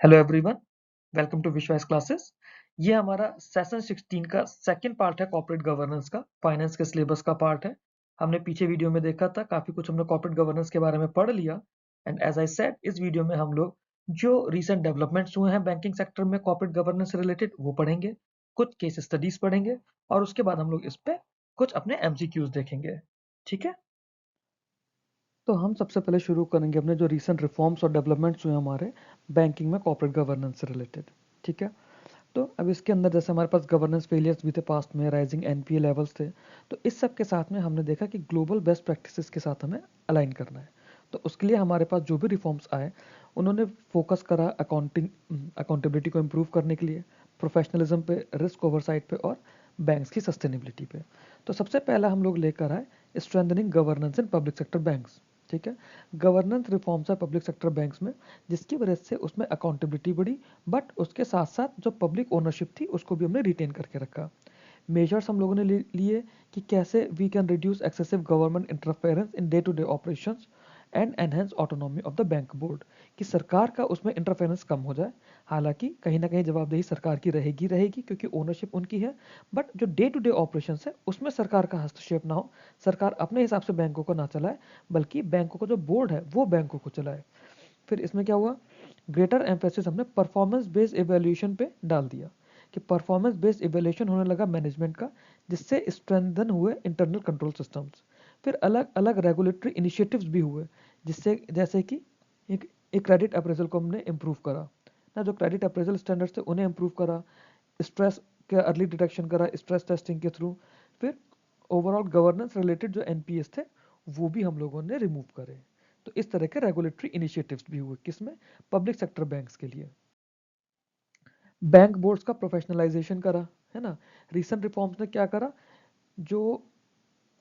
Hello everyone, welcome to विश्वास classes. ये हमारा सेशन 16 का सेकंड पार्ट है कॉर्पोरेट गवर्नेंस का, फाइनेंस के सिलेबस का पार्ट है। हमने पीछे वीडियो में देखा था, काफ़ी कुछ हमने कॉर्पोरेट गवर्नेंस के बारे में पढ़ लिया। एंड एज आई सेड, इस वीडियो में हम लोग जो रिसेंट डेवलपमेंट्स हुए हैं बैंकिंग सेक्टर में कॉर्पोरेट गवर्नेंस से रिलेटेड वो पढ़ेंगे, कुछ केस स्टडीज पढ़ेंगे और उसके बाद हम लोग इस पर कुछ अपने एमसीक्यूज देखेंगे। ठीक है, तो हम सबसे पहले शुरू करेंगे अपने जो रीसेंट रिफॉर्म्स और डेवलपमेंट्स हुए हमारे बैंकिंग में कॉर्पोरेट गवर्नेंस से रिलेटेड। ठीक है, तो अब इसके अंदर जैसे हमारे पास गवर्नेंस फेलियर्स भी थे पास्ट में, राइजिंग एनपीए लेवल्स थे, तो इस सब के साथ में हमने देखा कि ग्लोबल बेस्ट प्रैक्टिसेस के साथ हमें अलाइन करना है। तो उसके लिए हमारे पास जो भी रिफॉर्म्स आए उन्होंने फोकस करा अकाउंटेबिलिटी को इम्प्रूव करने के लिए, प्रोफेशनलिज्म पे, रिस्क ओवरसाइट पे और बैंक्स की सस्टेनेबिलिटी पे। तो सबसे पहला हम लोग लेकर आए स्ट्रेंथनिंग गवर्नेंस इन पब्लिक सेक्टर बैंक्स। ठीक है, गवर्नेंस रिफॉर्म्स है पब्लिक सेक्टर बैंक्स में, जिसकी वजह से उसमें अकाउंटेबिलिटी बढ़ी, बट उसके साथ साथ जो पब्लिक ओनरशिप थी उसको भी हमने रिटेन करके रखा। मेजर्स हम लोगों ने लिए कि कैसे we can reduce excessive government interference in day to day operations and enhance autonomy of the bank board, कि सरकार का उसमें इंटरफेरेंस कम हो जाए। हालांकि कहीं ना कहीं जवाबदेही सरकार की रहेगी रहेगी क्योंकि ओनरशिप उनकी है, बट जो डे टू डे ऑपरेशंस है उसमें सरकार का हस्तक्षेप ना हो, सरकार अपने हिसाब से बैंकों को ना चलाए, बल्कि बैंकों का जो बोर्ड है वो बैंकों को चलाए। फिर इसमें क्या हुआ, ग्रेटर एम्फेसिस हमने परफॉर्मेंस बेस्ड इवैल्यूएशन पे डाल दिया कि परफॉर्मेंस बेस्ड इवैल्यूएशन होने लगा मैनेजमेंट का, जिससे स्ट्रेंथन हुए इंटरनल कंट्रोल सिस्टम्स। फिर अलग अलग रेगुलेटरी इनिशिएटिव्स भी हुए, जिससे जैसे कि एक क्रेडिट अप्रेजल को हमने इम्प्रूव करा ना, जो क्रेडिट अप्रेजल स्टैंडर्ड्स थे उन्हें इम्प्रूव करा, स्ट्रेस के अर्ली डिटेक्शन करा स्ट्रेस टेस्टिंग के थ्रू। फिर ओवरऑल गवर्नेंस रिलेटेड जो एनपीएस थे वो भी हम लोगों ने रिमूव करे। तो इस तरह के रेगुलेटरी इनिशिएटिव्स भी हुए किसमें, पब्लिक सेक्टर बैंक्स के लिए। बैंक बोर्ड्स का प्रोफेशनलाइजेशन करा, है ना। रिसेंट रिफॉर्म्स ने क्या करा, जो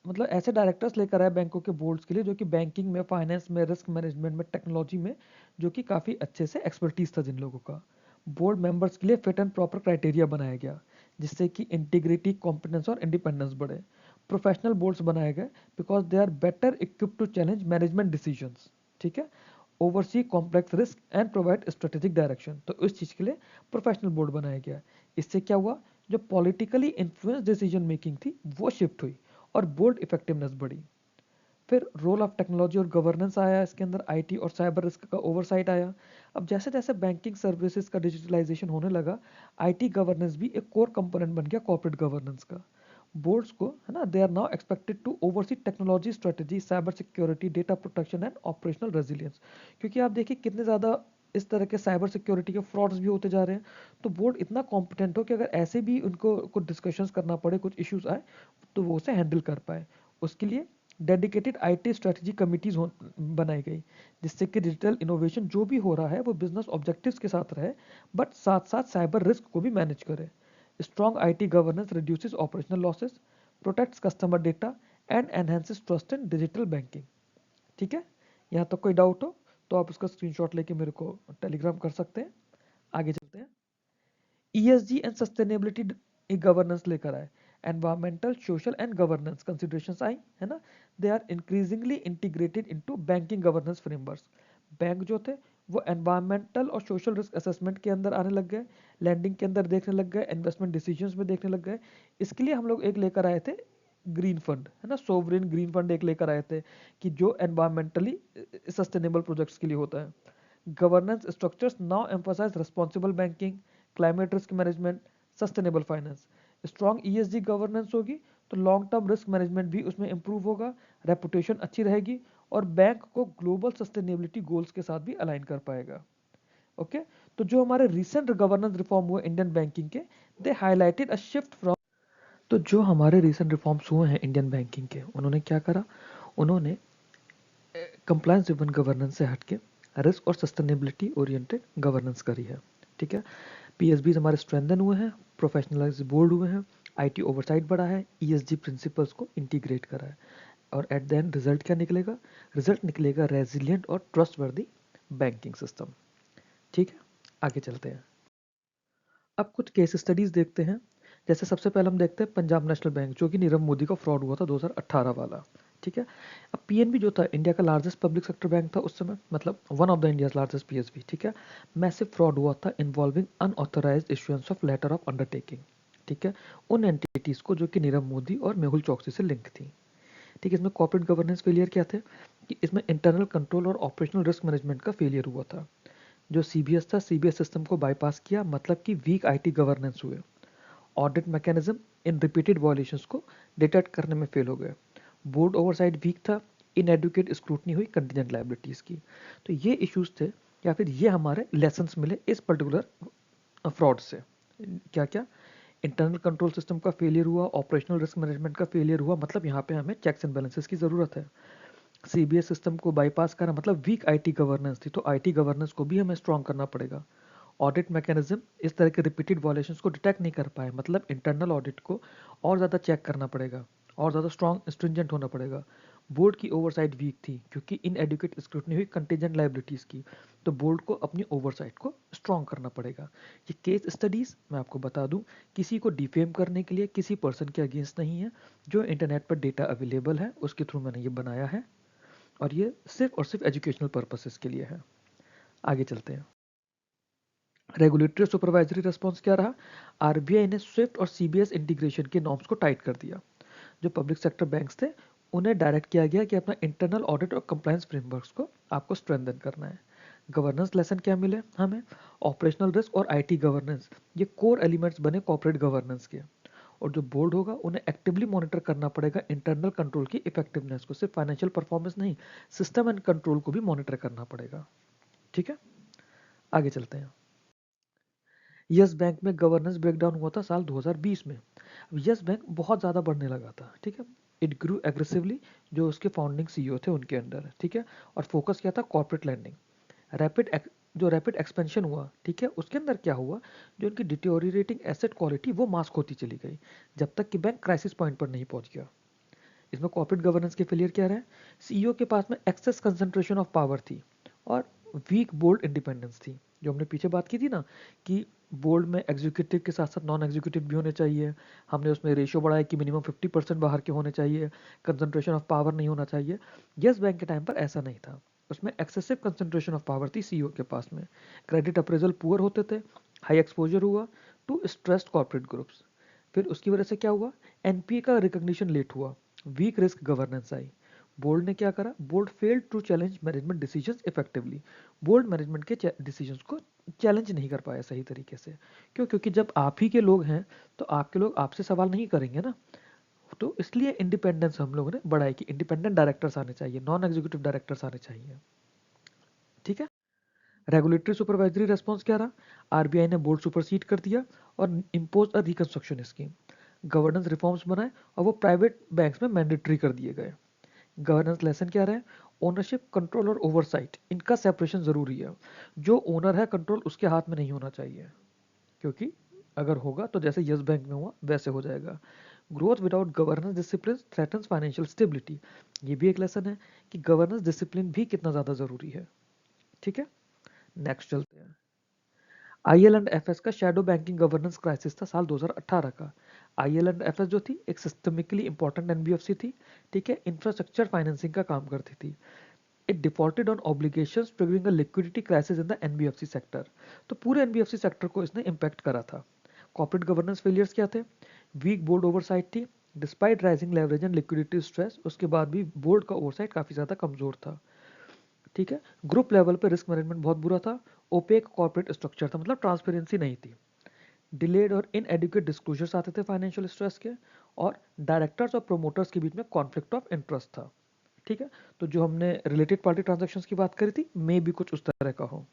मतलब ऐसे डायरेक्टर्स लेकर आए बैंकों के बोर्ड्स के लिए जो कि बैंकिंग में, फाइनेंस में, रिस्क मैनेजमेंट में, टेक्नोलॉजी में जो कि काफ़ी अच्छे से एक्सपर्टीज था जिन लोगों का। बोर्ड मेंबर्स के लिए फिट एंड प्रॉपर क्राइटेरिया बनाया गया, जिससे कि इंटीग्रिटी, कॉम्पिटेंस और इंडिपेंडेंस बढ़े। प्रोफेशनल बोर्ड्स बनाए गए because they are better equipped to challenge management decisions. ठीक है, oversee complex risk and provide strategic direction, तो इस चीज़ के लिए प्रोफेशनल बोर्ड बनाया गया। इससे क्या हुआ, जो पॉलिटिकली इन्फ्लुएंस डिसीजन मेकिंग थी वो शिफ्ट हुई और बोर्ड इफेक्टिवनेस बढ़ी। फिर रोल ऑफ टेक्नोलॉजी और गवर्नेंस आया, इसके अंदर आईटी और साइबर रिस्क का ओवरसाइट आया। अब जैसे जैसे बैंकिंग सर्विसेज का डिजिटलाइजेशन होने लगा, आईटी गवर्नेंस भी एक कोर कंपोनेंट बन गया कॉर्पोरेट गवर्नेंस का। बोर्ड्स को, है ना, they are now expected to oversee technology strategy, cyber security, data protection and operational resilience. क्योंकि आप देखिए कितने ज़्यादा इस तरह के साइबर सिक्योरिटी के फ्रॉड्स भी होते जा रहे हैं, तो बोर्ड इतना कॉम्पिटेंट हो कि अगर ऐसे भी उनको कुछ डिस्कशंस करना पड़े, कुछ इश्यूज आए, तो वो उसे हैंडल कर पाए। उसके लिए डेडिकेटेड आईटी स्ट्रेटजी कमिटीज बनाई गई, जिससे कि डिजिटल इनोवेशन जो भी हो रहा है वो बिजनेस ऑब्जेक्टिव्स के साथ रहे, बट साथ साथ साइबर रिस्क को भी मैनेज करे। Strong IT governance reduces operational losses, protects customer data and enhances trust in digital banking. ठीक है, यहाँ तक कोई डाउट हो तो आप उसका स्क्रीनशॉट लेके मेरे को टेलीग्राम कर सकते हैं। आगे चलते हैं। ईएसजी एंड सस्टेनेबिलिटी एक गवर्नेंस लेकर आए, environmental, social and governance considerations आई, है ना। They are increasingly integrated into banking governance frameworks. Bank जो थे वो एनवायरमेंटल और सोशल रिस्क असेसमेंट के अंदर आने लग गए, लैंडिंग के अंदर देखने लग गए, इन्वेस्टमेंट डिसीजंस में देखने लग गए। इसके लिए हम लोग एक लेकर आए थे ग्रीन फंड, है ना, सोवरेन ग्रीन फंड एक लेकर आए थे कि जो एनवायरमेंटली सस्टेनेबल प्रोजेक्ट्स के लिए होता है। Governance structures now emphasize responsible banking, climate risk management, sustainable finance. Strong ESG governance होगी तो लॉन्ग टर्म रिस्क मैनेजमेंट भी उसमें इंप्रूव होगा, रेपुटेशन अच्छी रहेगी और बैंक को ग्लोबल सस्टेनेबिलिटी गोल्स के साथ भी अलाइन कर पाएगा। ओके, तो जो हमारे रिसेंट गवर्नेंस रिफॉर्म हुए इंडियन बैंकिंग के, दे हाईलाइटेड अ शिफ्ट फ्रॉम, तो जो हमारे रिसेंट रिफॉर्म्स हुए हैं इंडियन बैंकिंग के, उन्होंने क्या करा, उन्होंने कंप्लायंस ड्रिवन गवर्नेंस से हटके रिस्क और सस्टेनेबिलिटी ओरिएंटेड गवर्नेंस करी है। ठीक है, पीएसबी हमारे स्ट्रेंथन हुए हैं, प्रोफेशनलाइज बोर्ड हुए हैं, आईटी ओवरसाइट बढ़ा है, ईएसजी प्रिंसिपल्स को इंटीग्रेट करा है, और एट द एंड रिजल्ट क्या निकलेगा, रिजल्ट निकलेगा रेजिलियंट और ट्रस्टवर्दी बैंकिंग सिस्टम। ठीक है, आगे चलते हैं। अब कुछ केस स्टडीज देखते हैं। जैसे सबसे पहले हम देखते हैं पंजाब नेशनल बैंक, जो कि नीरव मोदी का फ्रॉड हुआ था 2018 वाला। ठीक है। अब पीएनबी जो था इंडिया का लार्जेस्ट पब्लिक सेक्टर बैंक था उस समय, मतलब one of the India's largest PSB, ठीक है। मैसिव फ्रॉड हुआ था involving unauthorized issuance of letter of undertaking, ठीक है, उन एंटिटीज को जो कि नीरव मोदी और मेहुल चोकसी से लिंक थी, ठीक है। इसमें कॉर्पोरेट गवर्नेंस फेलियर क्या थे कि इसमें इंटरनल कंट्रोल और ऑपरेशनल रिस्क मैनेजमेंट का फेलियर हुआ था। जो सीबीएस था, सीबीएस सिस्टम को बाईपास किया, मतलब कि वीक आईटी गवर्नेंस हुए। Audit mechanism in repeated violations को डिटेक्ट करने में फेल हो गए। बोर्ड ओवरसाइट वीक था, इनएडुकेट स्क्रूटनी हुई कंटीजेंट लायबिलिटीज की। तो ये इश्यूज थे, या फिर ये हमारे लेसन्स मिले इस पर्टिकुलर फ्रॉड से। क्या क्या? इंटरनल कंट्रोल सिस्टम का फेलियर हुआ, ऑपरेशनल रिस्क मैनेजमेंट का फेलियर हुआ, मतलब यहाँ पे हमें चेक्स एंड बैलेंसेस की ज़रूरत है। सीबीएस सिस्टम को बाईपास करा, मतलब वीक आईटी गवर्नेंस थी, तो आईटी गवर्नेंस को भी हमें स्ट्रॉन्ग करना पड़ेगा। ऑडिट मैकेनिज्म इस तरह के रिपीटेड वायलेशंस को डिटेक्ट नहीं कर पाए, मतलब इंटरनल ऑडिट को और ज़्यादा चेक करना पड़ेगा, और ज़्यादा स्ट्रॉन्ग स्ट्रिंजेंट होना पड़ेगा। बोर्ड की ओवरसाइट वीक थी क्योंकि इनएडुकेट स्क्रूटनी हुई कंटीजेंट लायबिलिटीज़ की, तो बोर्ड को अपनी ओवरसाइट को स्ट्रॉन्ग करना पड़ेगा। ये केस स्टडीज़ मैं आपको बता दूं, किसी को डिफेम करने के लिए, किसी पर्सन के अगेंस्ट नहीं है। जो इंटरनेट पर डेटा अवेलेबल है उसके थ्रू मैंने ये बनाया है, और ये सिर्फ और सिर्फ एजुकेशनल पर्पसेस के लिए है। आगे चलते हैं। रेगुलेटरी सुपरवाइजरी रिस्पॉन्स क्या रहा? आरबीआई ने स्विफ्ट और सीबीएस इंटीग्रेशन के नॉर्म्स को टाइट कर दिया। जो पब्लिक सेक्टर बैंक्स थे उन्हें डायरेक्ट किया गया कि अपना इंटरनल ऑडिट और कंप्लायंस फ्रेमवर्क्स को आपको स्ट्रेंथन करना है। गवर्नेंस लेसन क्या मिले हमें? ऑपरेशनल रिस्क और आईटी गवर्नेंस, ये कोर एलिमेंट्स बने कॉर्पोरेट गवर्नेंस के। और जो बोर्ड होगा उन्हें एक्टिवली मॉनिटर करना पड़ेगा इंटरनल कंट्रोल की इफेक्टिवनेस को, सिर्फ फाइनेंशियल परफॉर्मेंस नहीं, सिस्टम एंड कंट्रोल को भी मॉनिटर करना पड़ेगा, ठीक है। आगे चलते हैं। यस बैंक में गवर्नेंस ब्रेकडाउन हुआ था साल 2020 में। अब यस बैंक बहुत ज़्यादा बढ़ने लगा था, ठीक है। इट ग्रू एग्रेसिवली, जो उसके फाउंडिंग सीईओ थे उनके अंडर, ठीक है। और फोकस क्या था? Corporate landing. रैपिड एक्सपेंशन हुआ, ठीक है, उसके अंदर क्या हुआ? जो उनकी डिटोरिएटिंग एसेट क्वालिटी वो मास्क होती चली गई, जब तक कि बैंक क्राइसिस पॉइंट पर नहीं पहुंच गया। इसमें कॉर्पोरेट गवर्नेंस के फेलियर क्या रहे? सीईओ के पास में एक्सेस कंसंट्रेशन ऑफ पावर थी, और वीक बोर्ड इंडिपेंडेंस थी। जो हमने पीछे बात की थी ना कि बोर्ड में एग्जीक्यूटिव के साथ साथ नॉन एग्जीक्यूटिव भी होने चाहिए, हमने उसमें रेशियो बढ़ाया कि मिनिमम 50% बाहर के होने चाहिए, कंसंट्रेशन ऑफ पावर नहीं होना चाहिए। यस बैंक के टाइम पर ऐसा नहीं था, उसमें एक्सेसिव कंसंट्रेशन ऑफ पावर थी सीईओ के पास में। क्रेडिट अप्रेजल पुअर होते थे, हाई एक्सपोजर हुआ टू स्ट्रेस्ड कॉर्पोरेट ग्रुप्स। फिर उसकी वजह से क्या हुआ? एनपीए का रिकॉग्निशन लेट हुआ, वीक रिस्क गवर्नेंस आई। बोर्ड ने क्या करा? Board failed to challenge management decisions effectively. Board management के डिसीजंस को चैलेंज नहीं कर पाया सही तरीके से। क्यों? क्योंकि जब आप ही के लोग हैं तो आपके लोग आपसे सवाल नहीं करेंगे ना। तो इसलिए इंडिपेंडेंस हम लोगों ने बढ़ाई कि इंडिपेंडेंट डायरेक्टर्स आने चाहिए, नॉन एग्जीक्यूटिव डायरेक्टर्स आने चाहिए, ठीक है। रेगुलेटरी सुपरवाइजरी रेस्पॉन्स क्या रहा? आरबीआई ने बोर्ड सुपरसीड कर दिया और impose a reconstruction scheme. Governance reforms बनाए और वो प्राइवेट बैंक्स में मैंडेटरी कर दिए गए। गवर्नेंस लेसन क्या रहे? ओनरशिप, कंट्रोल और ओवरसाइट, इनका सेपरेशन जरूरी है। जो ओनर है कंट्रोल उसके हाथ में नहीं होना चाहिए, क्योंकि अगर होगा तो जैसे यस बैंक में हुआ वैसे हो जाएगा। Growth without governance discipline threatens financial stability, ये भी एक लेसन है कि गवर्नेंस डिसिप्लिन भी कितना ज़्यादा ज़रूरी है, ठीक है। नेक्स्ट चलते हैं। आईएल एंड एफएस का शैडो बैंकिंग गवर्नेंस क्राइसिस था साल 2018 का। आईएल एंड एफएस जो थी एक सिस्टमिकली इंपॉर्टेंट एनबीएफसी थी, ठीक है, इंफ्रास्ट्रक्चर फाइनेंसिंग का काम करती थी। It defaulted on obligations triggering a liquidity crisis in the NBFC sector. तो पूरे एनबीएफसी सेक्टर को इसने इम्पैक्ट करा था। कॉर्पोरेट गवर्नेंस फेलियर्स क्या थे? वीक बोर्ड ओवरसाइट थी, despite rising leverage and liquidity stress, उसके बाद भी बोर्ड का ओवरसाइट काफ़ी ज़्यादा कमजोर था, ठीक है। ग्रुप लेवल पे रिस्क मैनेजमेंट बहुत बुरा था। ओपेक कॉर्पोरेट स्ट्रक्चर था, मतलब ट्रांसपेरेंसी नहीं थी। डिलेड और इनएडुकेट डिस्क्लोजर्स आते थे फाइनेंशियल स्ट्रेस के, और डायरेक्टर्स और प्रोमोटर्स के बीच में कॉन्फ्लिक्ट ऑफ इंटरेस्ट था, ठीक है। तो जो हमने रिलेटेड पार्टी ट्रांजैक्शंस की बात करी थी, मे भी कुछ उस तरह का हो।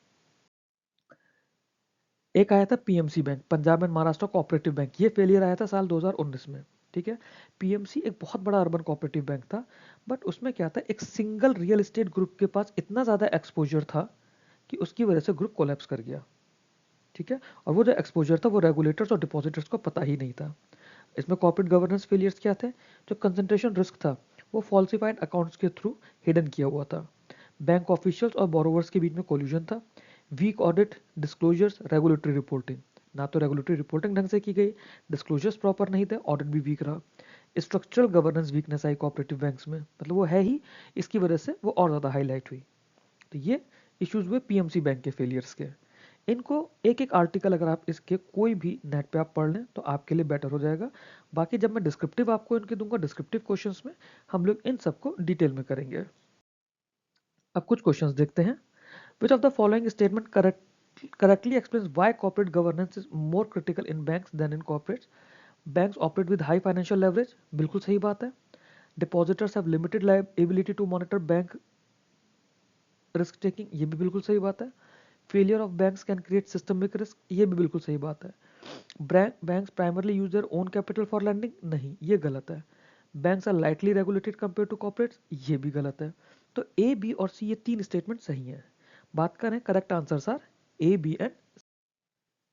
एक आया था PMC bank, Punjab and Maharashtra cooperative bank, ये फेलियर आया था साल 2019 में, ठीक है। पीएमसी एक बहुत बड़ा अर्बन कोऑपरेटिव बैंक था, बट उसमें क्या था, एक सिंगल रियल एस्टेट ग्रुप के पास इतना ज़्यादा एक्सपोजर था कि उसकी वजह से ग्रुप कोलैप्स कर गया, ठीक है। और वो जो एक्सपोजर था वो रेगुलेटर्स और डिपॉजिटर्स को पता ही नहीं था। इसमें कॉर्पोरेट गवर्नेंस फेलियर्स क्या थे? जो कंसंट्रेशन रिस्क था वो फॉल्सिफाइड अकाउंट्स के थ्रू हिडन किया हुआ था। बैंक ऑफिशियल्स और बोरोवर्स के बीच में कोल्यूजन था। Weak audit, disclosures, regulatory reporting, ना तो रेगुलेटरी रिपोर्टिंग ढंग से की गई, डिस्क्लोजर्स प्रॉपर नहीं थे, ऑडिट भी वीक रहा। स्ट्रक्चरल गवर्नेंस वीकनेस आई कोऑपरेटिव बैंक्स में, मतलब वो है ही, इसकी वजह से वो और ज़्यादा हाईलाइट हुई। तो ये इश्यूज हुए पीएमसी बैंक के फेलियर्स के। इनको एक एक आर्टिकल अगर आप इसके कोई भी नेट पे आप पढ़ लें तो आपके लिए बेटर हो जाएगा। बाकी जब मैं डिस्क्रिप्टिव आपको इनके दूंगा, डिस्क्रिप्टिव क्वेश्चंस में हम लोग इन सबको डिटेल में करेंगे। अब कुछ क्वेश्चंस देखते हैं। Which of the following statement correctly explains why corporate governance is more critical in banks than in corporates? Banks operate with high financial leverage, बिल्कुल सही बात है। Depositors have limited ability to monitor bank risk taking, ये भी बिल्कुल सही बात है। Failure of banks can create systemic risk, ये भी बिल्कुल सही बात है। Banks primarily use their own capital for lending, नहीं, ये गलत है। Banks are lightly regulated compare to corporates, ये भी गलत है। तो ए, बी और सी ये तीन स्टेटमेंट सही हैं। बात करें correct answer are A, B and.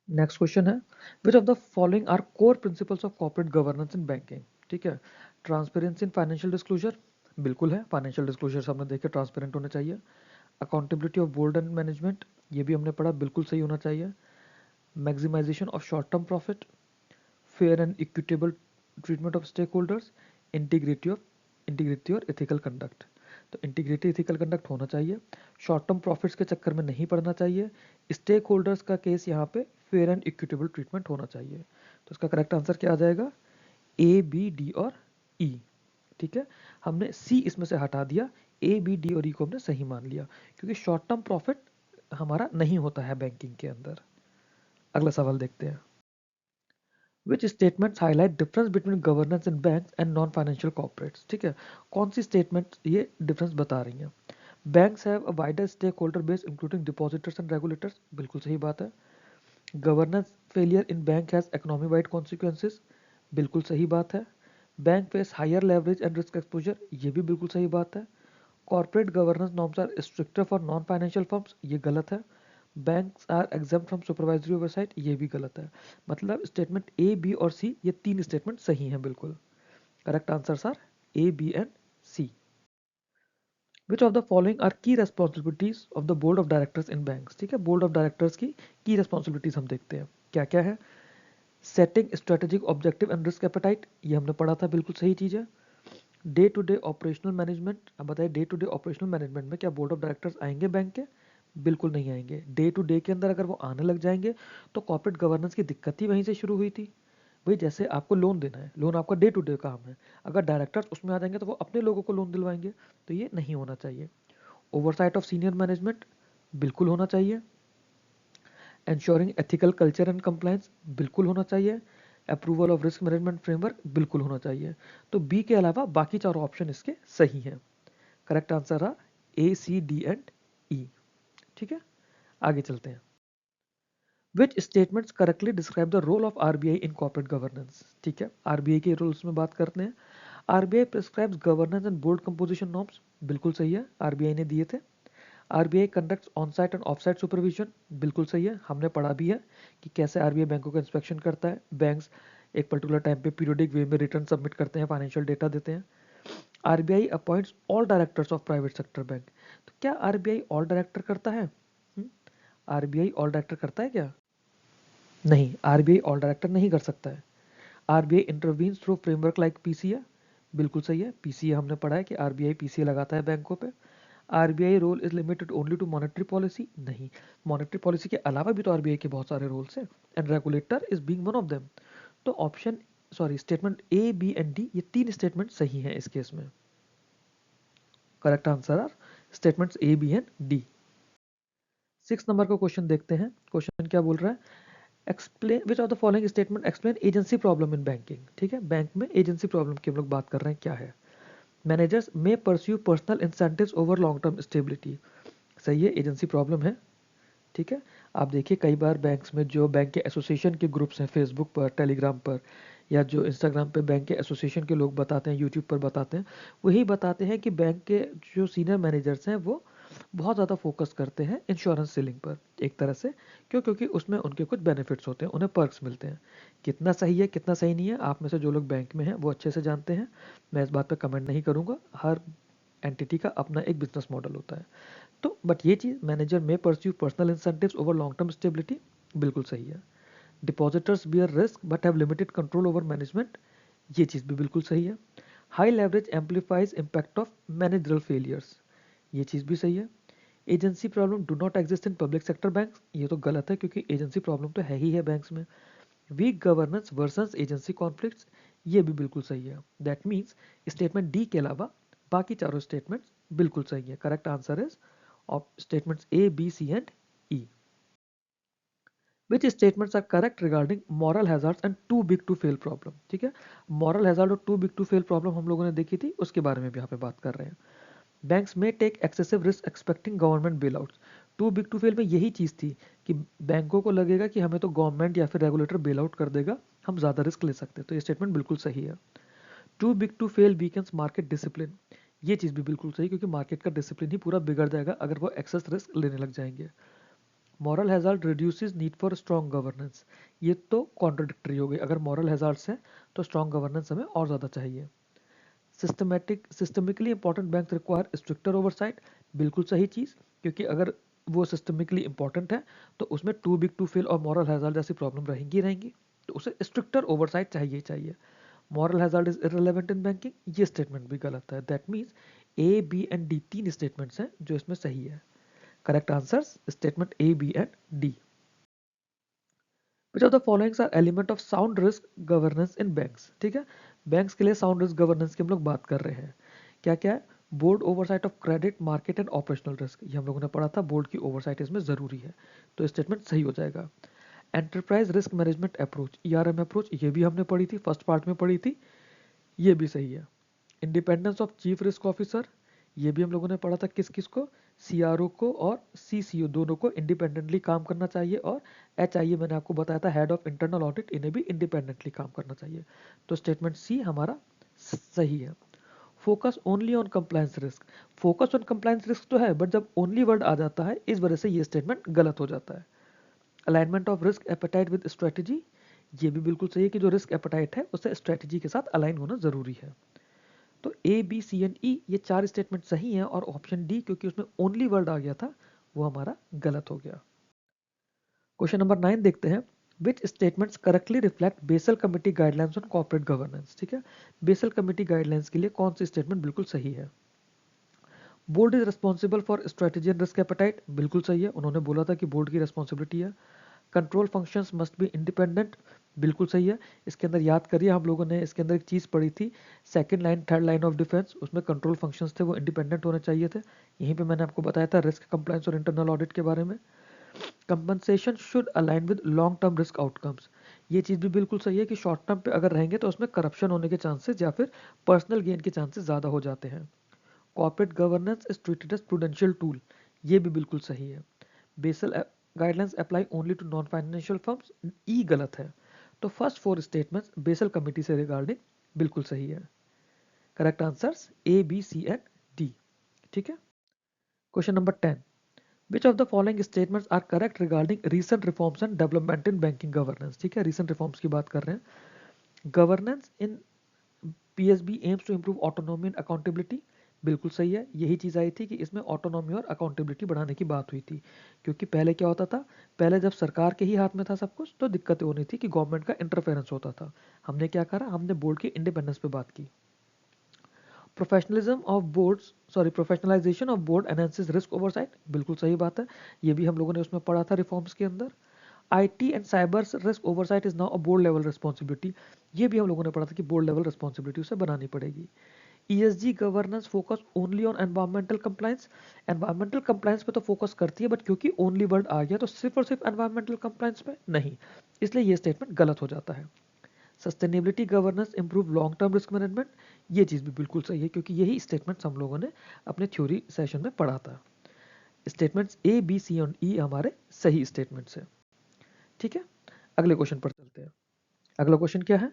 Next question है, which of the following are core principles of corporate governance in banking? ठीक है, ट्रांसपेरेंसी इन फाइनेंशियल डिस्क्लोजर, बिल्कुल है, फाइनेंशियल डिस्क्लोजर हमने देखे ट्रांसपेरेंट होने चाहिए। Accountability of board and management, ये भी हमने पढ़ा, बिल्कुल सही होना चाहिए। Maximization of short term profit, fair and equitable treatment of stake holders, integrity और एथिकल कंडक्ट। तो इंटीग्रिटी एथिकल कंडक्ट होना चाहिए, शॉर्ट टर्म प्रॉफिट्स के चक्कर में नहीं पड़ना चाहिए, स्टेक होल्डर्स का केस यहाँ पे फेयर एंड इक्विटेबल ट्रीटमेंट होना चाहिए। तो इसका करेक्ट आंसर क्या आ जाएगा? ए, बी, डी और ई। ठीक है, हमने सी इसमें से हटा दिया, ए, बी, डी और ई को हमने सही मान लिया, क्योंकि शॉर्ट टर्म प्रॉफिट हमारा नहीं होता है बैंकिंग के अंदर। अगला सवाल देखते हैं। Which statements highlight difference between governance in banks and non-financial corporates? ठीक है, कौन सी स्टेटमेंट ये डिफरेंस बता रही हैं? Banks have a wider stakeholder base including depositors and regulators, बिल्कुल सही बात है। Governance failure in bank has economy-wide consequences, बिल्कुल सही बात है। Bank face higher leverage and risk exposure, ये भी बिल्कुल सही बात है। Corporate governance norms are stricter for non-financial firms, ये गलत है। Banks are exempt from supervisory oversight, ये भी गलत है। मतलब स्टेटमेंट ए, बी और सी ये तीन स्टेटमेंट सही हैं बिल्कुल। Correct answer are A, B and C. Which of the following are key responsibilities of the board of directors in banks? ठीक है, बोर्ड ऑफ डायरेक्टर्स की रेस्पॉन्सिबिलिटीज हम देखते हैं क्या क्या है। Setting strategic objective and risk appetite, ये हमने पढ़ा था, बिल्कुल सही चीज़ है। Day to day operational management, अब बताइए day to day operational management में क्या बोर्ड ऑफ डायरेक्टर्स आएंगे बैंक के? बिल्कुल नहीं आएंगे। डे टू डे के अंदर अगर वो आने लग जाएंगे तो कॉर्पोरेट गवर्नेंस की दिक्कत ही वहीं से शुरू हुई थी। भाई जैसे आपको लोन देना है, लोन आपका डे टू डे काम है, अगर डायरेक्टर्स उसमें आ जाएंगे तो वो अपने लोगों को लोन दिलवाएंगे, तो ये नहीं होना चाहिए। ओवरसाइट ऑफ सीनियर मैनेजमेंट बिल्कुल होना चाहिए। Ensuring ethical culture and compliance बिल्कुल होना चाहिए। Approval of risk management framework बिल्कुल होना चाहिए। तो बी के अलावा बाकी चारों ऑप्शन इसके सही हैं। करेक्ट आंसर है ए, सी, डी एंड ई। ठीक है, आगे चलते हैं। Which statements correctly describe the role of RBI in corporate governance? ठीक है, आरबीआई के रूल्स में बात करते हैं। RBI prescribes governance and board composition norms, बिल्कुल सही है, आरबीआई ने दिए थे। RBI conducts on site and off site supervision, बिल्कुल सही है, हमने पढ़ा भी है कि कैसे आरबीआई बैंकों का इंस्पेक्शन करता है। बैंक्स एक पर्टिकुलर टाइम पे पीरियोडिक वे में रिटर्न सबमिट करते हैं, फाइनेंशियल डेटा देते हैं। RBI appoints all directors of private sector bank, तो क्या आरबीआई ऑल डायरेक्टर करता है? आरबीआई ऑल डायरेक्टर करता है क्या? नहीं, आरबीआई ऑल डायरेक्टर नहीं कर सकता है। RBI intervenes through framework like PCA, बिल्कुल सही है, पीसीए हमने पढ़ा है कि आरबीआई पीसीए लगाता है बैंकों पे। RBI role is limited only to monetary policy, नहीं, मॉनेटरी पॉलिसी के अलावा भी तो आरबीआई के बहुत सारे रोल्स हैं, and regulator is being one of them. तो option sorry statement A, B and D ये तीन स्टेटमेंट सही हैं इस केस में। Correct answer are statements A, B and D. 6 number का क्वेश्चन देखते हैं। क्वेश्चन क्या बोल रहा है? Explain which of the following statement explain agency problem in banking? ठीक है, बैंक में एजेंसी प्रॉब्लम की हम लोग बात कर रहे हैं, क्या है? Managers may pursue personal incentives over long term stability, सही है, एजेंसी प्रॉब्लम है। ठीक है, आप देखिए कई बार बैंक्स में जो बैंक के एसोसिएशन के ग्रुप्स हैं फेसबुक पर, टेलीग्राम पर, या जो इंस्टाग्राम पे बैंक के एसोसिएशन के लोग बताते हैं, यूट्यूब पर बताते हैं, वही बताते हैं कि बैंक के जो सीनियर मैनेजर्स हैं वो बहुत ज़्यादा फोकस करते हैं इंश्योरेंस सेलिंग पर एक तरह से। क्यों? क्योंकि उसमें उनके कुछ बेनिफिट्स होते हैं, उन्हें पर्क्स मिलते हैं। कितना सही है कितना सही नहीं है, आप में से जो लोग बैंक में हैं वो अच्छे से जानते हैं, मैं इस बात पर कमेंट नहीं करूँगा। हर एंटिटी का अपना एक बिजनेस मॉडल होता है। तो बट ये चीज़ manager may pursue personal incentives over long term stability बिल्कुल सही है। Depositors bear risk but have limited control over management, ये चीज़ भी बिल्कुल सही है। High leverage amplifies impact of managerial failures, ये चीज़ भी सही है। Agency problem do not exist in public sector banks, ये तो गलत है क्योंकि एजेंसी प्रॉब्लम तो है ही है बैंक्स में। Weak governance versus agency conflicts, ये भी बिल्कुल सही है। दैट मीन्स स्टेटमेंट डी के अलावा बाकी चारों स्टेटमेंट्स बिल्कुल सही है। Correct answer is of statements A B C and E. Which statements are correct regarding moral hazards and too big to fail problem? ठीक है, moral hazard और too big to fail problem हम लोगों ने देखी थी, उसके बारे में भी यहाँ पे बात कर रहे हैं। बैंक्स में take excessive risk expecting government bail out, too big to fail में यही चीज़ थी कि बैंकों को लगेगा कि हमें तो गवर्नमेंट या फिर रेगुलेटर बेल आउट कर देगा, हम ज़्यादा रिस्क ले सकते हैं, तो ये स्टेटमेंट बिल्कुल सही है। Too big to fail weakens market discipline, ये चीज़ भी बिल्कुल सही, क्योंकि मार्केट का डिसिप्लिन ही पूरा बिगड़ जाएगा अगर वो एक्सेस रिस्क लेने लग जाएंगे। Moral hazard reduces need for strong governance, ये तो कॉन्ट्रोडिक्टरी हो गई, अगर मॉरल हैजार्ड्स है तो स्ट्रॉन्ग गवर्नेंस हमें और ज़्यादा चाहिए। Systemically important bank require stricter oversight, बिल्कुल सही चीज़, क्योंकि अगर वो सिस्टमिकली इंपॉर्टेंट है तो उसमें टू बिग टू फेल और मॉरल हैजार्ड जैसी प्रॉब्लम रहेंगी, तो उसे स्ट्रिक्टर ओवरसाइट चाहिए चाहिए। Moral hazard is irrelevant in banking, ये स्टेटमेंट भी गलत है। That means A B and D तीन स्टेटमेंट्स हैं जो इसमें सही है। Correct answers statement A B and D. Which of the followings are element of sound risk governance in banks, ठीक है, बैंक्स के लिए साउंड रिस्क गवर्नेंस की हम लोग बात कर रहे हैं। क्या क्या है? Board oversight of credit market and operational risk, ये हम लोगों ने पढ़ा था, बोर्ड की ओवरसाइट इसमें जरूरी है, तो स्टेटमेंट सही हो जाएगा। Enterprise risk management approach, ERM approach, ये भी हमने पढ़ी थी, फर्स्ट पार्ट में पढ़ी थी, ये भी सही है। Independence of chief risk officer, ये भी हम लोगों ने पढ़ा था, किस किस को, सीआरओ को और सीसीओ दोनों को इंडिपेंडेंटली काम करना चाहिए, और एचआईए मैंने आपको बताया था हेड ऑफ इंटरनल ऑडिट, इन्हें भी इंडिपेंडेंटली काम करना चाहिए, तो स्टेटमेंट सी हमारा सही है। Focus only on compliance risk, focus on compliance risk तो है, बट जब ओनली वर्ड आ जाता है इस वजह से ये स्टेटमेंट गलत हो जाता है। Alignment of risk appetite with strategy, ये भी बिल्कुल सही है कि जो रिस्क एपेटाइट है उससे स्ट्रेटेजी के साथ अलाइन होना जरूरी है। तो ए बी सी एंड ई ये चार स्टेटमेंट सही हैं, और ऑप्शन डी क्योंकि उसमें ओनली वर्ड आ गया था वो हमारा गलत हो गया। क्वेश्चन नंबर 9 देखते हैं, which statements correctly reflect Basel committee guidelines on corporate governance, ठीक है, बेसल कमिटी गाइडलाइंस के लिए कौन सी स्टेटमेंट बिल्कुल सही है। Board is responsible for strategy and risk apatite, बिल्कुल सही है, उन्होंने बोला था कि बोर्ड की रिस्पॉन्सिबिलिटी है। Control functions must be independent, बिल्कुल सही है। इसके अंदर याद करिए हम लोगों ने इसके अंदर एक चीज़ पढ़ी थी, second line third line of defence, उसमें कंट्रोल फंक्शंस थे वो इंडिपेंडेंट होने चाहिए थे। यहीं पे मैंने आपको बताया था रिस्क कंप्लायंस और इंटरनल ऑडिट के बारे में। Compensation should align with long term risk outcomes, ये चीज़ भी बिल्कुल सही है कि शॉर्ट टर्म पे अगर रहेंगे तो उसमें करप्शन होने के चांसेस या फिर पर्सनल गेन के चांसेस ज़्यादा हो जाते हैं। Corporate governance is treated as prudential tool, ये भी बिल्कुल सही है। Basel guidelines apply only to non financial firms, E गलत है। तो first four statements Basel committee से रिगार्डिंग बिल्कुल सही है। Correct answers A B C and D, ठीक है। Question number 10, which of the following statements are correct regarding recent reforms and development in banking governance, ठीक है, रीसेंट रिफॉर्म्स की बात कर रहे हैं। Governance in PSB aims to improve autonomy and accountability, बिल्कुल सही है, यही चीज़ आई थी कि इसमें ऑटोनॉमी और अकाउंटेबिलिटी बढ़ाने की बात हुई थी, क्योंकि पहले क्या होता था, पहले जब सरकार के ही हाथ में था सब कुछ तो दिक्कतें होनी थी कि गवर्नमेंट का इंटरफेरेंस होता था। हमने क्या करा, हमने बोर्ड की इंडिपेंडेंस पे बात की। Professionalism of boards professionalisation of board enhances risk oversight, बिल्कुल सही बात है, ये भी हम लोगों ने उसमें पढ़ा था रिफॉर्म्स के अंदर। IT and cyber risk oversight is now a board level responsibility, ये भी हम लोगों ने पढ़ा था कि बोर्ड लेवल रिस्पॉन्सिबिलिटी उसे बनानी पड़ेगी। ESG governance focus only on environmental compliance, environmental compliance पे तो फोकस करती है, बट क्योंकि ओनली वर्ड आ गया तो सिर्फ और सिर्फ एनवायरमेंटल कंप्लायंस पे नहीं, इसलिए ये स्टेटमेंट गलत हो जाता है। Sustainability governance improve long term risk management, ये चीज़ भी बिल्कुल सही है, क्योंकि यही स्टेटमेंट्स हम लोगों ने अपने थ्योरी सेशन में पढ़ा था। स्टेटमेंट्स ए बी सी और ई हमारे सही स्टेटमेंट्स हैं, ठीक है। अगले क्वेश्चन पर चलते हैं। अगला क्वेश्चन क्या है,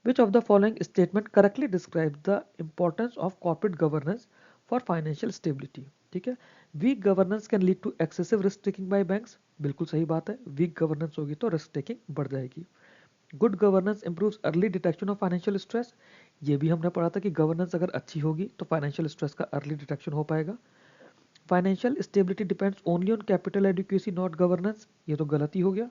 which of the following statement correctly describe the importance of corporate governance for financial stability, ठीक है। Weak governance can lead to excessive risk taking by banks, बिल्कुल सही बात है, वीक गवर्नेंस होगी तो रिस्क टेकिंग बढ़ जाएगी। Good governance improves early detection of financial stress, ये भी हमने पढ़ा था कि गवर्नेंस अगर अच्छी होगी तो फाइनेंशियल स्ट्रेस का अर्ली डिटेक्शन हो पाएगा। Financial stability depends only on capital adequacy not governance, ये तो गलती हो गया।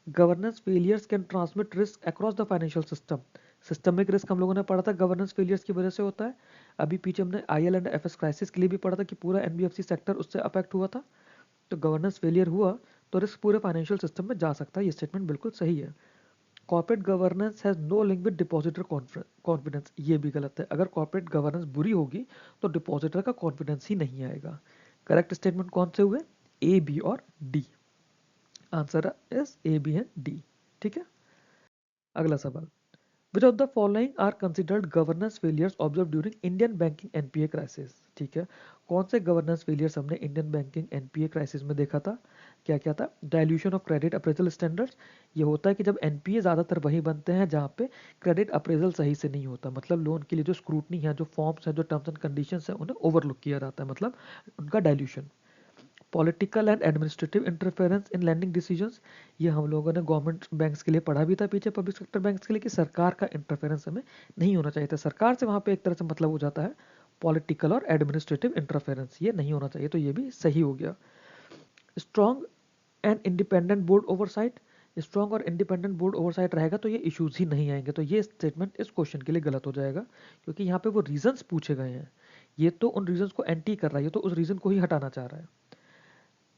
Governance failures can transmit risk across the financial system, systemic risk हम लोगों ने पढ़ा था गवर्नेंस फेलियर्स की वजह से होता है। अभी पीछे हमने आईएल एंड एफएस क्राइसिस के लिए भी पढ़ा था कि पूरा एनबीएफसी सेक्टर उससे अफेक्ट हुआ था। तो गवर्नेंस फेलियर हुआ तो रिस्क पूरे फाइनेंशियल सिस्टम में जा सकता है, ये स्टेटमेंट बिल्कुल सही है। Corporate governance has no link with depositor confidence, ये भी गलत है। अगर कॉर्पोरेट गवर्नेंस बुरी होगी तो डिपॉजिटर का कॉन्फिडेंस ही नहीं आएगा। करेक्ट स्टेटमेंट कौन से हुए? ए, बी और D. Answer is A, B and D. ठीक है, अगला सवाल। Which of the following are considered governance failures observed during Indian banking NPA crisis? ठीक है, कौन से गवर्नेंस फेलियर्स हमने इंडियन बैंकिंग एनपीए क्राइसिस में देखा था? क्या क्या था? Dilution of credit appraisal standards. ये होता है कि जब एनपीए ज़्यादातर वही बनते हैं जहाँ पे क्रेडिट अप्रेजल सही से नहीं होता, मतलब लोन के लिए जो स्क्रूटनी है, जो फॉर्म्स हैं, जो टर्म्स एंड कंडीशंस हैं, उन्हें ओवरलुक किया जाता है, मतलब उनका dilution. Political and administrative interference in lending decisions, ये हम लोगों ने गवर्नमेंट बैंक्स के लिए पढ़ा भी था पीछे, पब्लिक सेक्टर बैंक्स के लिए, कि सरकार का इंटरफेरेंस हमें नहीं होना चाहिए था। सरकार से वहाँ पे एक तरह से मतलब हो जाता है पॉलिटिकल और एडमिनिस्ट्रेटिव इंटरफेरेंस, ये नहीं होना चाहिए, तो ये भी सही हो गया। Strong and independent board oversight, strong और इंडिपेंडेंट बोर्ड ओवरसाइट रहेगा तो ये इश्यूज ही नहीं आएंगे, तो ये स्टेटमेंट इस क्वेश्चन के लिए गलत हो जाएगा, क्योंकि यहाँ पे वो रीजंस पूछे गए हैं, ये तो उन रीजंस को एंटी कर रहा है, ये तो उस रीजन को ही हटाना चाह रहा है।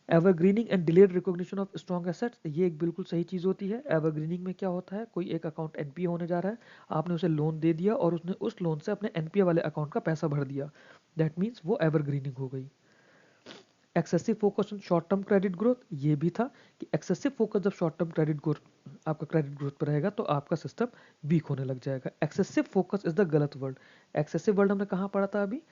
Evergreening and delayed recognition of strong assets, ये एक बिल्कुल सही चीज़ होती है। एवरग्रीनिंग में क्या होता है, कोई एक अकाउंट एनपीए होने जा रहा है, आपने उसे लोन दे दिया और उसने उस लोन से अपने एनपीए वाले अकाउंट का पैसा भर दिया, दैट मीन्स वो एवरग्रीनिंग हो गई। Excessive focus on short term credit growth, ये भी था कि एक्सेसिव फोकस जब शॉर्ट टर्म क्रेडिट ग्रोथ, आपका क्रेडिट ग्रोथ पर रहेगा तो आपका सिस्टम वीक होने लग जाएगा। एक्सेसिव फोकस इज द गलत वर्ड। एक्सेसिव वर्ड हमने कहाँ पढ़ा था अभी?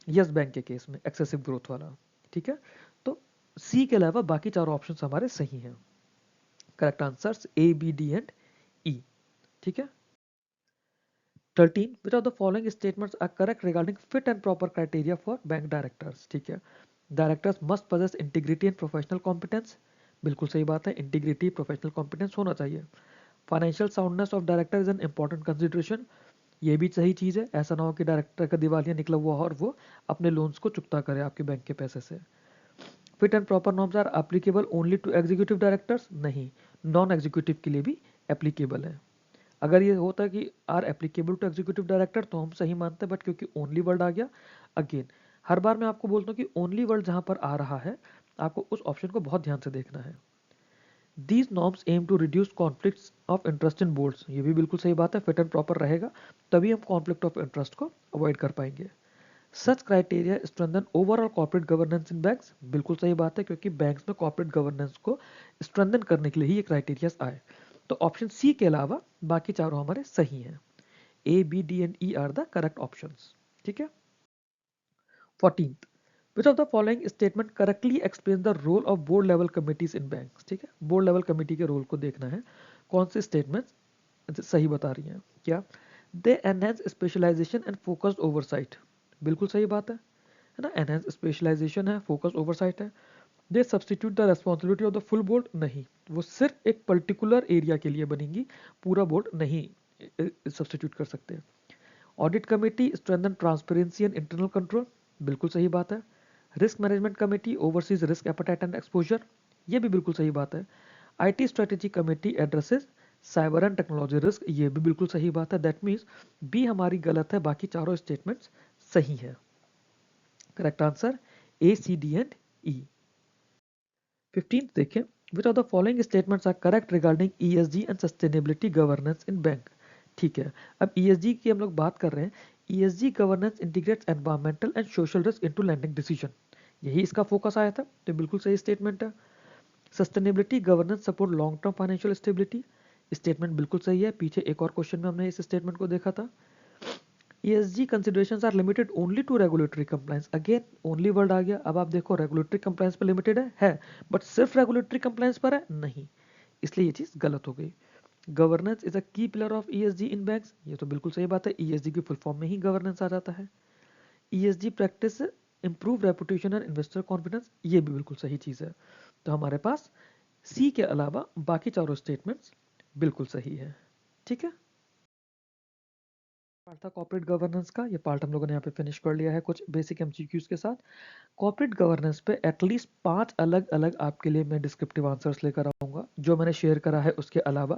यस बैंक के केस में, एक्सेसिव ग्रोथ वाला। ठीक है, तो सी के अलावा बाकी चारों ऑप्शंस हमारे सही हैं। Correct answers A, B, D and E. ठीक है, 13, which of the following statements are correct regarding fit and proper criteria for bank directors? ठीक है, directors must possess integrity and professional competence, बिल्कुल सही बात है, इंटीग्रिटी प्रोफेशनल कॉम्पिटेंस होना चाहिए। Financial soundness of director is an important consideration, ये भी सही चीज़ है, ऐसा ना हो कि डायरेक्टर का दिवालिया निकला हुआ और वो अपने लोन्स को चुकता करे आपके बैंक के पैसे से। Fit and proper norms are applicable only to executive directors, नहीं, नॉन एग्जीक्यूटिव के लिए भी एप्लीकेबल है। अगर ये होता कि are applicable to executive director तो हम सही मानते हैं, बट क्योंकि ओनली वर्ड आ गया, अगेन हर बार मैं आपको बोलता हूँ कि ओनली वर्ड जहाँ पर आ रहा है आपको उस ऑप्शन को बहुत ध्यान से देखना है। These norms aim to reduce conflicts of interest in boards, ये भी बिल्कुल सही बात है, फिट एंड प्रॉपर रहेगा तभी हम कॉन्फ्लिक्ट ऑफ इंटरेस्ट को अवॉइड कर पाएंगे। Such criteria strengthen overall corporate governance in banks, बिल्कुल सही बात है, क्योंकि बैंक्स में कॉर्पोरेट गवर्नेंस को स्ट्रेंथन करने के लिए ही ये क्राइटेरियाज आए। तो ऑप्शन सी के अलावा बाकी चारों हमारे सही हैं। A, B, D and E are the correct options. ठीक है, 14th, which of the following statement correctly explains the role of board level committees in banks? ठीक है, बोर्ड लेवल कमेटी के रोल को देखना है, कौन से स्टेटमेंट सही बता रही हैं। क्या? They enhance specialization and focused oversight, बिल्कुल सही बात है ना, एनहेंस स्पेशलाइजेशन है, फोकस ओवरसाइट है। They substitute the responsibility of the full board, नहीं, वो सिर्फ एक पर्टिकुलर एरिया के लिए बनेंगी, पूरा बोर्ड नहीं सब्सटीट्यूट कर सकते। Audit committee strengthen transparency and internal control, बिल्कुल सही बात है। Risk management committee overseas risk appetite and exposure, ये भी बिल्कुल सही बात है। IT strategy committee addresses cyber and technology risk, ये भी बिल्कुल सही बात है, दैट मीन्स बी हमारी गलत है, बाकी चारों स्टेटमेंट्स सही है। Correct answer A, C, D and E. 15th देखें, which of the following statements are correct regarding ESG and sustainability governance in bank? ठीक है, अब ESG की हम लोग बात कर रहे हैं। ESG governance integrates environmental and social risk into lending decision, यही इसका फोकस आया था, तो बिल्कुल सही स्टेटमेंट है। Sustainability governance support long term financial stability, statement बिल्कुल सही है, पीछे एक और क्वेश्चन में हमने इस स्टेटमेंट को देखा था। ESG considerations are limited only to regulatory compliance, again only word आ गया। अब आप देखो रेगुलेटरी कंप्लायंस पर लिमिटेड है बट सिर्फ रेगुलेटरी कंप्लायंस पर है नहीं, इसलिए ये चीज गलत हो गई। गवर्नेंस इज अ की pillar of ESG in banks, ये तो बिल्कुल सही बात है, ESG की फुल फॉर्म में ही गवर्नेंस आ जाता है। ESG practice improve reputation and investor confidence, ये भी बिल्कुल सही चीज है। तो हमारे पास सी के अलावा बाकी चारों स्टेटमेंट्स बिल्कुल सही है। ठीक है। पार्ट था कॉर्पोरेट गवर्नेंस का। ये पार्ट हम लोगों ने यहाँ पे फिनिश कर लिया है कुछ बेसिक एमसीक्यूज के साथ। कॉर्पोरेट गवर्नेंस पे एटलीस्ट 5 अलग अलग आपके लिए मैं डिस्क्रिप्टिव आंसर्स लेकर आऊँगा जो मैंने शेयर करा है। उसके अलावा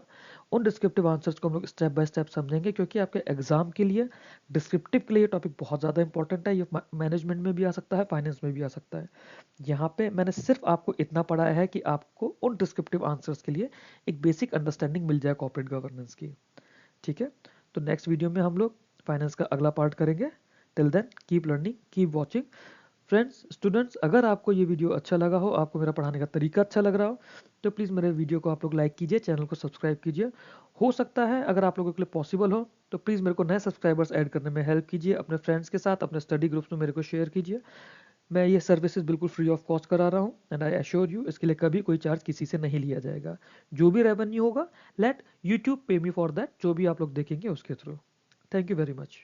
उन डिस्क्रिप्टिव आंसर्स को हम लोग स्टेप बाय स्टेप समझेंगे, क्योंकि आपके एग्जाम के लिए डिस्क्रिप्टिव के लिए ये टॉपिक बहुत ज़्यादा इंपॉर्टेंट है। ये मैनेजमेंट में भी आ सकता है, फाइनेंस में भी आ सकता है। यहाँ पे मैंने सिर्फ आपको इतना पढ़ाया है कि आपको उन डिस्क्रिप्टिव आंसर्स के लिए एक बेसिक अंडरस्टैंडिंग मिल जाए कॉर्पोरेट गवर्नेंस की। ठीक है, तो नेक्स्ट वीडियो में हम लोग फाइनेंस का अगला पार्ट करेंगे। Till then keep learning, keep watching. Friends, students, अगर आपको ये वीडियो अच्छा लगा हो, आपको मेरा पढ़ाने का तरीका अच्छा लग रहा हो, तो प्लीज़ मेरे वीडियो को आप लोग लाइक कीजिए, चैनल को सब्सक्राइब कीजिए। हो सकता है अगर आप लोगों के लिए पॉसिबल हो तो प्लीज़ मेरे को नए सब्सक्राइबर्स ऐड करने में हेल्प कीजिए। अपने फ्रेंड्स के साथ, अपने स्टडी ग्रुप्स में मेरे को शेयर कीजिए। मैं ये सर्विसेज बिल्कुल फ्री ऑफ कॉस्ट करा रहा हूँ, एंड आई एश्योर यू इसके लिए कभी कोई चार्ज किसी से नहीं लिया जाएगा। जो भी रेवेन्यू होगा, लेट यूट्यूब पे मी फॉर दैट, जो भी आप लोग देखेंगे उसके through. Thank you very much.